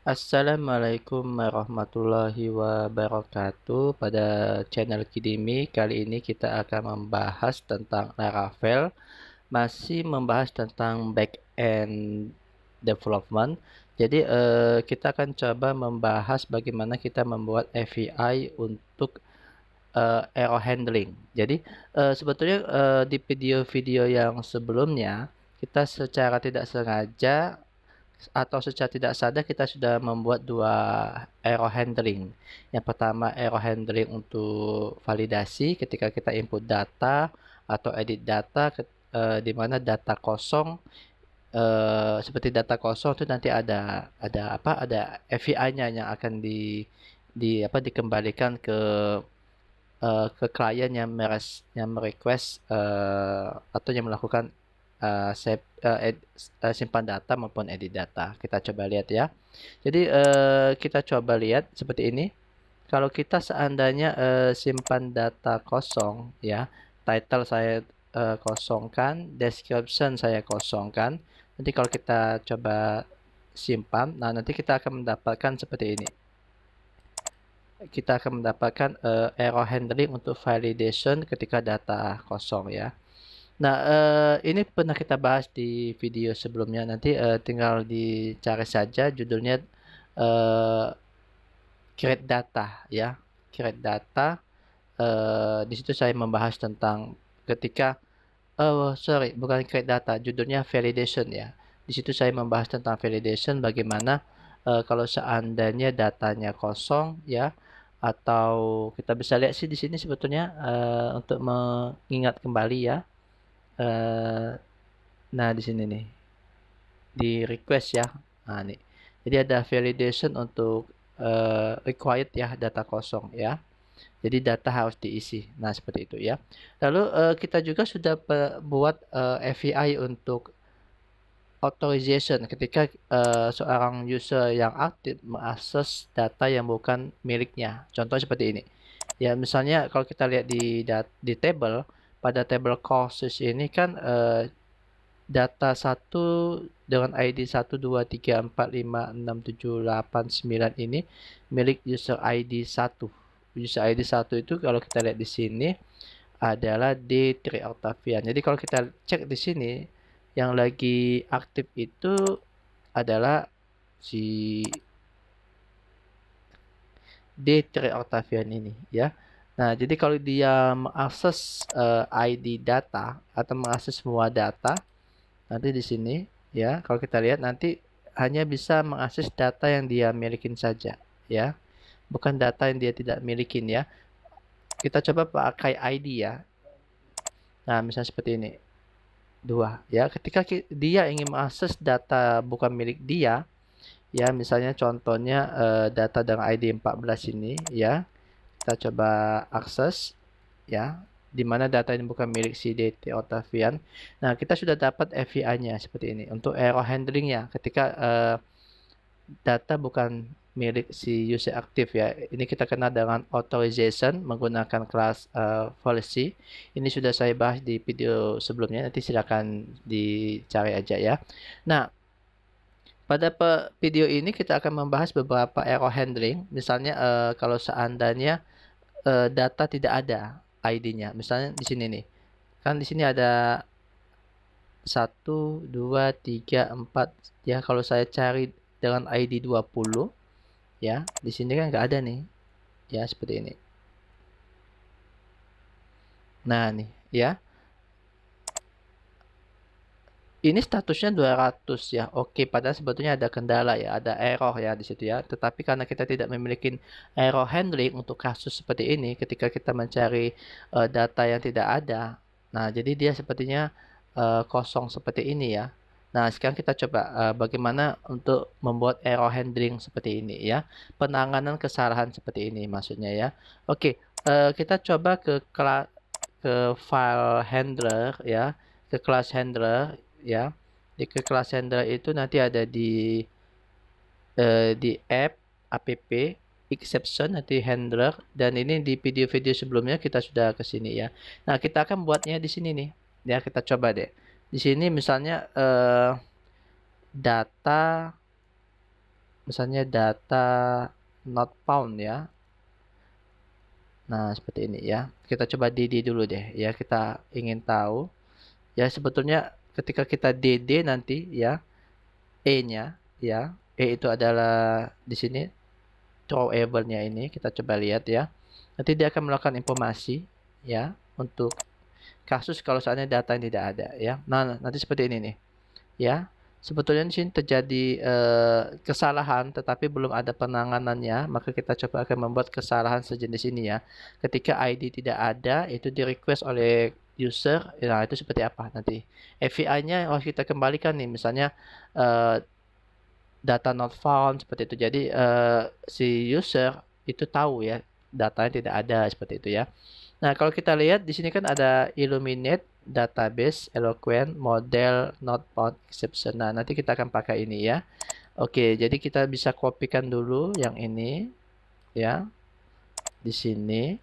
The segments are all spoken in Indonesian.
Assalamualaikum warahmatullahi wabarakatuh. Pada channel Kidimi kali ini kita akan membahas tentang Laravel, masih membahas tentang back end development. Jadi kita akan coba membahas bagaimana kita membuat API untuk error handling. Jadi sebetulnya di video-video yang sebelumnya kita secara tidak sengaja atau secara tidak sadar kita sudah membuat dua error handling. Yang pertama error handling untuk validasi ketika kita input data atau edit data di mana data kosong seperti data kosong itu nanti ada API-nya yang akan dikembalikan ke klien yang merequest atau yang melakukan simpan data maupun edit data. Kita coba lihat ya. Jadi kita coba lihat seperti ini. Kalau kita seandainya simpan data kosong ya, title saya kosongkan, description saya kosongkan. Nanti kalau kita coba simpan, nah nanti kita akan mendapatkan seperti ini. Kita akan mendapatkan error handling untuk validation ketika data kosong ya. Nah, ini pernah kita bahas di video sebelumnya. Nanti tinggal dicari saja judulnya create data ya. Create data. Di situ saya membahas tentang ketika sorry, bukan create data, judulnya validation ya. Di situ saya membahas tentang validation bagaimana kalau seandainya datanya kosong ya, atau kita bisa lihat sih di sini sebetulnya untuk mengingat kembali ya. Nah di sini nih di request ya. Nah nih. Jadi ada validation untuk required ya data kosong ya. Jadi data harus diisi. Nah, seperti itu ya. Lalu kita juga sudah buat API untuk authorization ketika seorang user yang aktif mengakses data yang bukan miliknya. Contoh seperti ini. Ya, misalnya kalau kita lihat di table, pada table courses ini kan data 1 dengan ID 123456789 ini milik user ID 1. User ID 1 itu kalau kita lihat di sini adalah D3 Octavian. Jadi kalau kita cek di sini yang lagi aktif itu adalah si D3 Octavian ini ya. Nah, jadi kalau dia mengakses ID data atau mengakses semua data nanti di sini ya, kalau kita lihat nanti hanya bisa mengakses data yang dia milikin saja ya. Bukan data yang dia tidak milikin ya. Kita coba pakai ID ya. Nah, misalnya seperti ini. Dua ya. Ketika dia ingin mengakses data bukan milik dia, ya misalnya contohnya data dengan ID 14 ini ya. Kita coba akses ya. Di mana data ini bukan milik si DT Octavian. Nah, kita sudah dapat API-nya seperti ini untuk error handling ya. Ketika data bukan milik si user aktif ya. Ini kita kenal dengan authorization menggunakan kelas policy. Ini sudah saya bahas di video sebelumnya. Nanti silakan dicari aja ya. Nah, pada video ini kita akan membahas beberapa error handling. Misalnya kalau seandainya data tidak ada ID-nya. Misalnya di sini nih. Kan di sini ada 1, 2, 3, 4 ya. Kalau saya cari dengan ID 20 ya, di sini kan nggak ada nih. Ya, seperti ini. Nah, nih ya. Ini statusnya 200 ya. Oke, padahal sebetulnya ada kendala ya, ada error ya di situ ya. Tetapi karena kita tidak memiliki error handling untuk kasus seperti ini ketika kita mencari data yang tidak ada. Nah, jadi dia sepertinya kosong seperti ini ya. Nah, sekarang kita coba bagaimana untuk membuat error handling seperti ini ya. Penanganan kesalahan seperti ini maksudnya ya. Oke, kita coba ke file handler ya, ke kelas handler ya. Di ke kelas handler itu nanti ada di app exception nanti handler, dan ini di video-video sebelumnya kita sudah ke sini ya. Nah, kita akan buatnya di sini nih. Ya, kita coba deh. Di sini misalnya data misalnya data not found ya. Nah, seperti ini ya. Kita coba DD dulu deh ya. Kita ingin tahu ya, sebetulnya ketika kita DD nanti ya, E-nya ya. E itu adalah di sini throwable-nya ini. Kita coba lihat ya. Nanti dia akan melakukan informasi ya untuk kasus kalau seandainya data yang tidak ada ya. Nah, nanti seperti ini nih. Ya. Sebetulnya di sini terjadi kesalahan tetapi belum ada penanganannya, maka kita coba akan membuat kesalahan sejenis ini ya. Ketika ID tidak ada, itu di request oleh user. Nah, itu seperti apa nanti? API-nya harus kita kembalikan nih, misalnya data not found seperti itu. Jadi si user itu tahu ya datanya tidak ada seperti itu ya. Nah, kalau kita lihat di sini kan ada Illuminate, Database, Eloquent, Model, Not Found, Exception. Nah, nanti kita akan pakai ini ya. Oke, jadi kita bisa kopikan dulu yang ini ya di sini.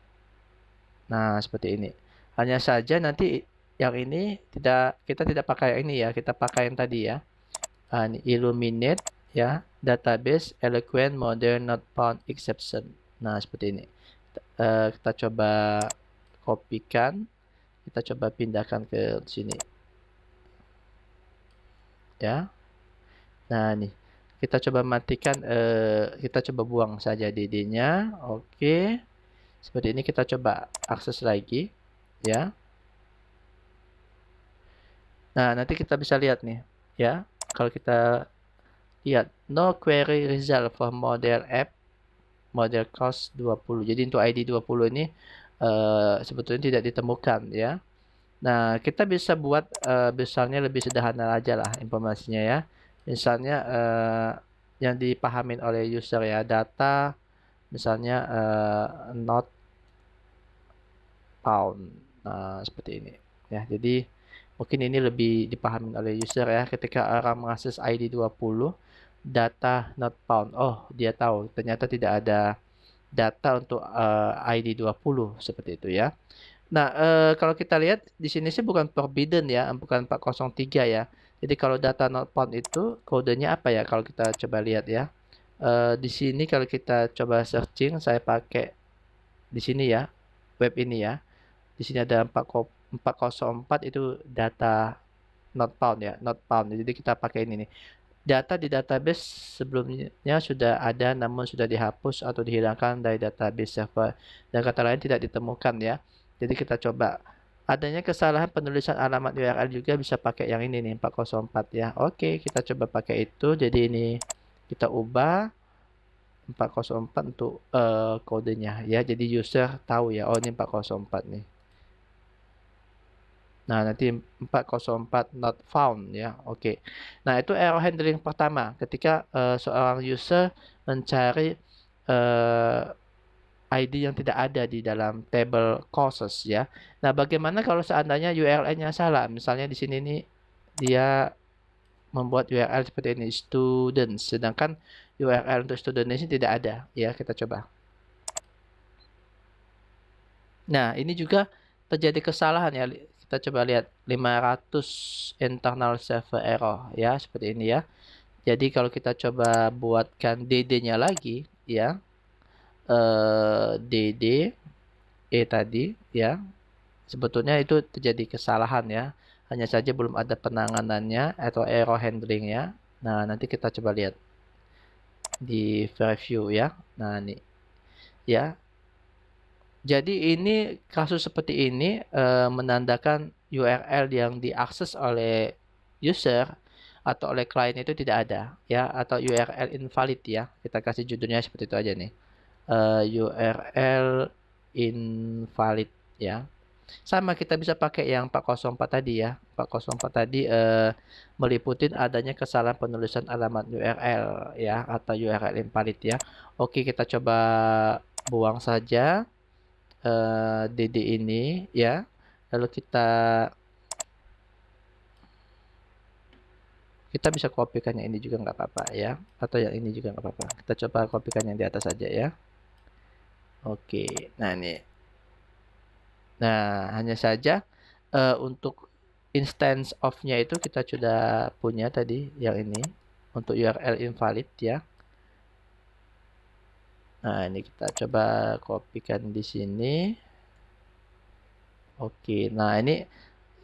Nah, seperti ini. Hanya saja nanti yang ini kita tidak pakai yang ini ya, kita pakai yang tadi ya. Ini Illuminate ya, Database, Eloquent, Model, Not Found, Exception. Nah, seperti ini. Kita coba kopikan, kita coba pindahkan ke sini ya. Nah, nih kita coba matikan, kita coba buang saja DD-nya. Oke, seperti ini. Kita coba akses lagi ya. Nah, nanti kita bisa lihat nih ya, kalau kita lihat no query result for model app model cost 20. Jadi untuk ID 20 ini sebetulnya tidak ditemukan ya. Nah, kita bisa buat misalnya lebih sederhana aja lah informasinya ya. Misalnya yang dipahamin oleh user ya, data misalnya not found. Nah, seperti ini ya. Jadi mungkin ini lebih dipahamin oleh user ya, ketika orang mengakses ID 20 data not found. Oh, dia tahu ternyata tidak ada data untuk ID 20 seperti itu ya. Nah, kalau kita lihat di sini sih bukan forbidden ya, bukan 403 ya. Jadi kalau data not found itu kodenya apa ya? Kalau kita coba lihat ya. Di sini kalau kita coba searching, saya pakai di sini ya, web ini ya. Di sini ada 404 itu data not found ya, not found. Jadi kita pakai ini nih. Data di database sebelumnya sudah ada namun sudah dihapus atau dihilangkan dari database server. Dan kata lain tidak ditemukan ya. Jadi kita coba. Adanya kesalahan penulisan alamat URL juga bisa pakai yang ini nih, 404 ya. Oke, kita coba pakai itu. Jadi ini kita ubah 404 untuk kodenya ya. Jadi user tahu ya, oh ini 404 nih. Nah, nanti 404 not found ya. Oke. Nah, itu error handling pertama ketika seorang user mencari ID yang tidak ada di dalam table courses ya. Nah, bagaimana kalau seandainya URL-nya salah? Misalnya di sini nih dia membuat URL seperti ini, students, sedangkan URL untuk student ini tidak ada ya. Kita coba. Nah, ini juga terjadi kesalahan ya. Kita coba lihat 500 internal server error ya, seperti ini ya. Jadi kalau kita coba buatkan DD-nya lagi ya, DD tadi ya, sebetulnya itu terjadi kesalahan ya. Hanya saja belum ada penanganannya atau error handling ya. Nah, nanti kita coba lihat di preview ya. Nah, ini ya. Jadi ini kasus seperti ini menandakan URL yang diakses oleh user atau oleh klien itu tidak ada ya, atau URL invalid ya. Kita kasih judulnya seperti itu aja nih. URL invalid ya. Sama kita bisa pakai yang 404 tadi ya. 404 tadi meliputi adanya kesalahan penulisan alamat URL ya, atau URL invalid ya. Oke, kita coba buang saja DD ini ya. Lalu kita bisa kopikan yang ini juga nggak apa-apa ya, atau yang ini juga nggak apa-apa. Kita coba kopikan yang di atas saja ya. Oke, nah ini. Nah, hanya saja untuk instance of-nya itu kita sudah punya tadi yang ini untuk URL invalid ya. Nah, ini kita coba kopikan di sini. Oke, nah ini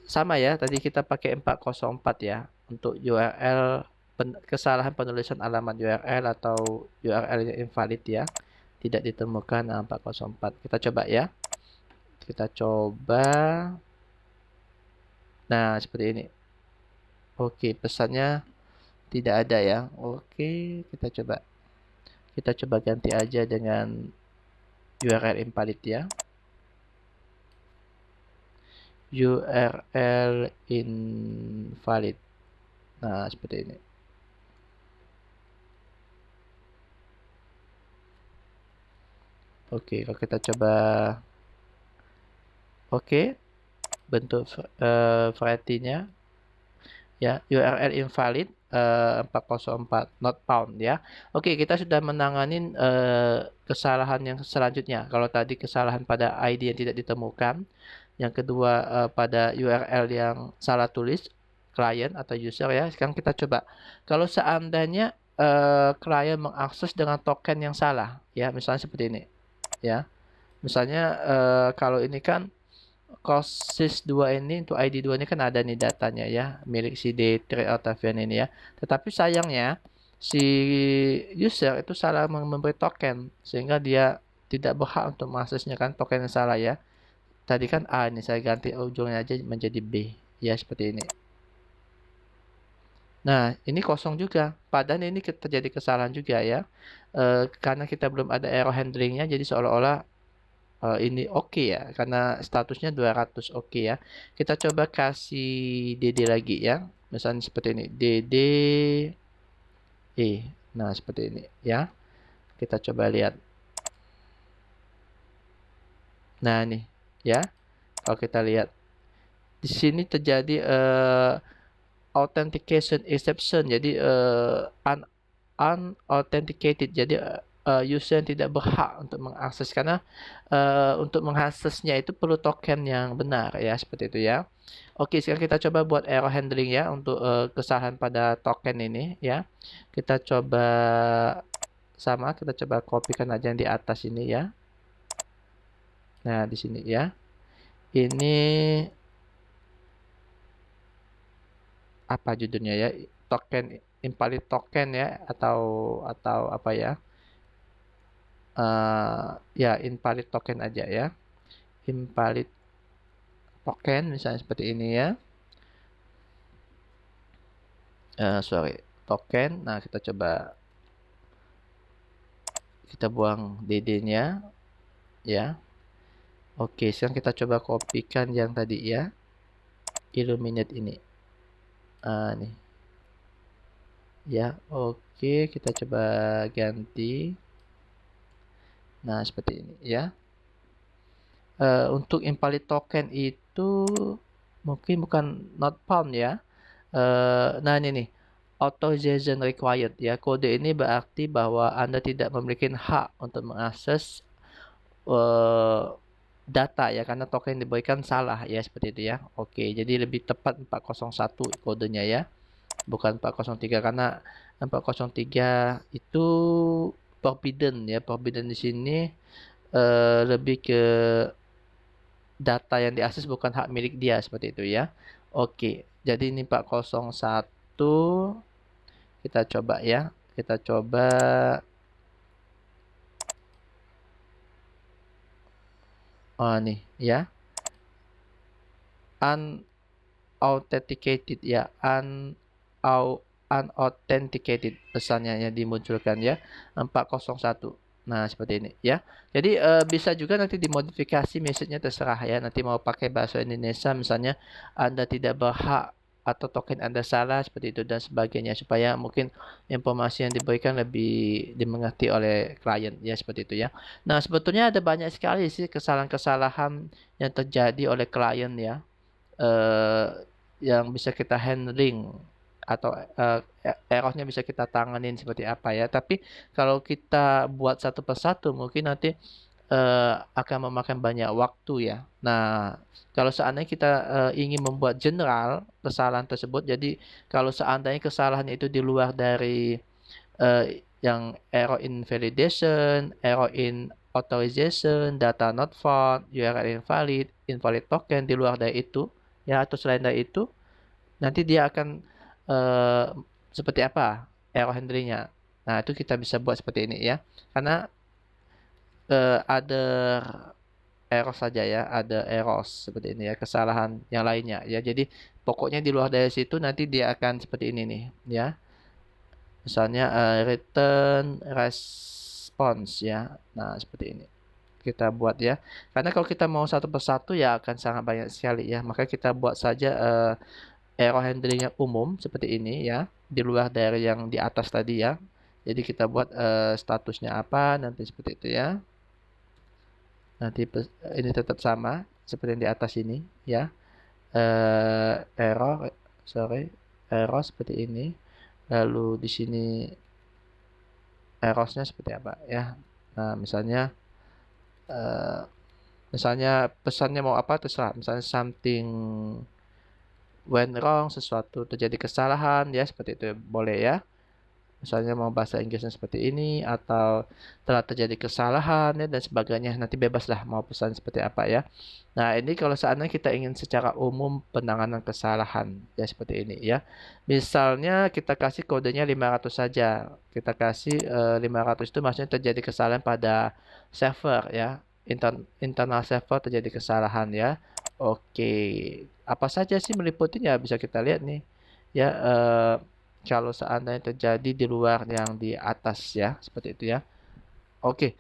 sama ya, tadi kita pakai 404 ya untuk URL kesalahan penulisan alamat URL atau URL yang invalid ya. Tidak ditemukan 404. Kita coba ya. Kita coba. Nah, seperti ini. Oke, pesannya tidak ada ya. Oke, kita coba. Kita coba ganti aja dengan URL invalid ya. URL invalid. Nah, seperti ini. Oke, kalau kita coba. Oke, bentuk variety-nya ya, URL invalid 404 not found ya. Oke, kita sudah menangani kesalahan yang selanjutnya. Kalau tadi kesalahan pada ID yang tidak ditemukan, yang kedua pada URL yang salah tulis klien atau user ya. Sekarang kita coba kalau seandainya klien mengakses dengan token yang salah ya, misalnya seperti ini ya. Misalnya kalau ini kan COSIS 2 ini untuk ID 2 ini kan ada nih datanya ya, milik si D3 Octavian ini ya. Tetapi sayangnya si user itu salah memberi token sehingga dia tidak berhak untuk mengaksesnya, kan token yang salah ya. Tadi kan A, ini saya ganti ujungnya aja menjadi B ya, seperti ini. Nah, ini kosong juga. Padahal ini terjadi kesalahan juga ya. Karena kita belum ada error handlingnya, jadi seolah-olah ini oke ya, karena statusnya 200 oke ya. Kita coba kasih DD lagi ya. Misalnya seperti ini, DD E. Nah, seperti ini ya. Kita coba lihat. Nah, nih ya. Kalau kita lihat di sini terjadi authentication exception. Jadi unauthenticated. Jadi user yang tidak berhak untuk mengakses, karena untuk mengaksesnya itu perlu token yang benar ya, seperti itu ya. Oke, sekarang kita coba buat error handling ya untuk kesalahan pada token ini ya. Kita coba sama, kita coba kopikan aja yang di atas ini ya. Nah, di sini ya. Ini apa judulnya ya? Token invalid token ya, atau apa ya? Ya invalid token aja ya. Invalid token misalnya seperti ini ya. Sorry, token. Nah, kita coba kita buang DD-nya ya. Oke, sekarang kita coba kopikan yang tadi ya, illuminate ini. Nih ya. Oke, kita coba ganti. Nah, seperti ini ya. Untuk invalid token itu mungkin bukan not found ya. Nah, ini nih, authorization required ya. Kode ini berarti bahwa Anda tidak memiliki hak untuk mengakses data ya, karena token yang diberikan salah ya, seperti itu ya. Oke, jadi lebih tepat 401 kodenya ya, bukan 403, karena 403 itu forbidden ya. Forbidden di sini lebih ke data yang diakses bukan hak milik dia, seperti itu ya. Oke, jadi ini 401. Kita coba ya. Kita coba nih ya. Unauthenticated ya. Unauthenticated pesannya yang dimunculkan ya. 401. Nah, seperti ini ya. Jadi bisa juga nanti dimodifikasi message-nya, terserah ya. Nanti mau pakai bahasa Indonesia misalnya Anda tidak berhak atau token Anda salah, seperti itu dan sebagainya, supaya mungkin informasi yang diberikan lebih dimengerti oleh klien ya, seperti itu ya. Nah, sebetulnya ada banyak sekali sih kesalahan-kesalahan yang terjadi oleh klien ya, yang bisa kita handling atau errornya bisa kita tanganin seperti apa ya. Tapi kalau kita buat satu persatu mungkin nanti akan memakan banyak waktu ya. Nah, kalau seandainya kita ingin membuat general kesalahan tersebut, jadi kalau seandainya kesalahan itu di luar dari yang error in validation, error in authorization, data not found, URL invalid, invalid token. Di luar dari itu ya, atau selain dari itu, nanti dia akan seperti apa error handlingnya. Nah, itu kita bisa buat seperti ini ya, karena ada error saja ya, ada error seperti ini ya, kesalahan yang lainnya ya. Jadi pokoknya di luar dari situ nanti dia akan seperti ini nih ya. Misalnya return response ya. Nah, seperti ini kita buat ya. Karena kalau kita mau satu persatu ya akan sangat banyak sekali ya. Maka kita buat saja error handling yang umum seperti ini ya, di luar dari yang di atas tadi ya. Jadi kita buat statusnya apa nanti seperti itu ya. Nanti ini tetap sama seperti yang di atas ini ya. Error seperti ini. Lalu di sini errornya seperti apa ya. Nah, misalnya pesannya mau apa terserah. Misalnya something went wrong, sesuatu terjadi kesalahan ya, seperti itu boleh ya. Misalnya mau bahasa Inggrisnya seperti ini, atau telah terjadi kesalahan ya, dan sebagainya. Nanti bebaslah mau pesan seperti apa ya. Nah, ini kalau seandainya kita ingin secara umum penanganan kesalahan ya, seperti ini ya. Misalnya kita kasih kodenya 500 saja. Kita kasih 500 itu maksudnya terjadi kesalahan pada server ya. Internal server terjadi kesalahan ya. Oke. Apa saja sih meliputinya bisa kita lihat nih. Ya, kalau seandainya terjadi di luar yang di atas ya, seperti itu ya. Oke,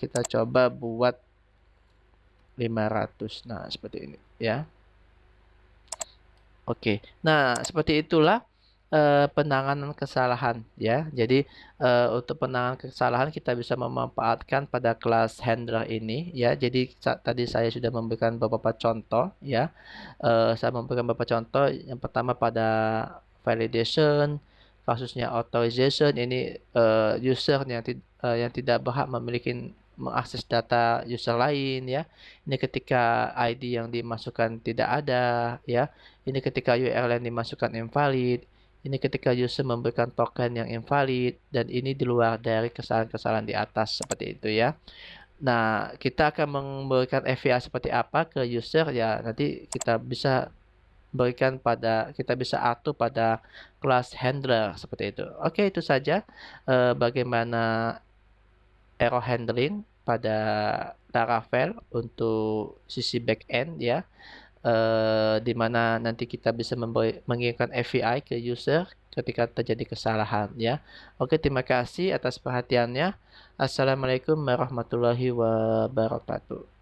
kita coba buat 500. Nah, seperti ini ya. Oke, nah seperti itulah penanganan kesalahan ya. Jadi untuk penanganan kesalahan kita bisa memanfaatkan pada kelas handler ini ya. Jadi tadi saya sudah memberikan beberapa contoh ya. Saya memberikan beberapa contoh. Yang pertama pada validation, kasusnya authorization, ini user yang tidak berhak memiliki mengakses data user lain ya. Ini ketika ID yang dimasukkan tidak ada ya. Ini ketika URL yang dimasukkan invalid. Ini ketika user memberikan token yang invalid, dan ini di luar dari kesalahan-kesalahan di atas seperti itu ya. Nah, kita akan memberikan API seperti apa ke user ya, nanti kita bisa kita bisa atur pada kelas handler seperti itu. Oke, itu saja bagaimana error handling pada Laravel untuk sisi backend ya, di mana nanti kita bisa mengirimkan API ke user ketika terjadi kesalahan ya. Oke, terima kasih atas perhatiannya. Assalamualaikum warahmatullahi wabarakatuh.